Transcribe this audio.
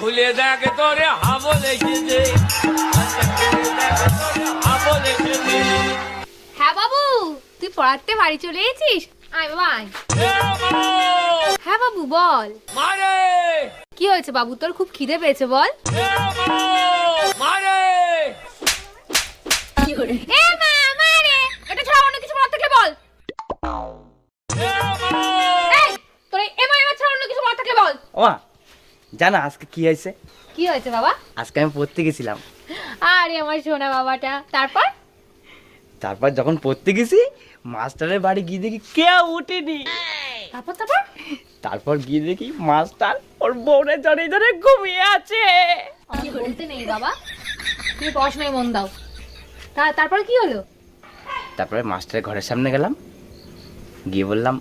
খুলে দেখ তোরে হাবল এসেছে, হাবল এসেছে। হ্যাঁ বাবু, তুই পড়াতে বাড়ি চলে এসেছিস? আয় বাবা আয়। হ্যাঁ বাবু বল। মারে কি হয়েছে বাবু, তোর খুব খিদে পেয়েছে বল। মারে এ মা মারে, এটা ছাড়া অন্য কিছু বলার থাকলে বল। এই তোর এ মা ছাড়া অন্য কিছু বলার থাকলে বল। ওমা জানা আজকে কি হয়েছে? কি হয়েছে বাবা? আজকে আমি পড়তে গেছিলাম। আরে আমার সোনা বাবাটা। তারপর তারপর যখন পড়তে গেছি মাস্টারের বাড়ি গিয়ে দেখি কেউ উঠেনি। তারপর তারপর তারপর গিয়ে দেখি মাস্টার ওর বউরে জড়িয়ে ধরে ঘুমিয়ে আছে। আমি বলতে নেই বাবা, তুমি পড়াশোনায় মন দাও। তারপর কি হলো? তারপরে মাস্টারের ঘরের সামনে গেলাম, গিয়ে বললাম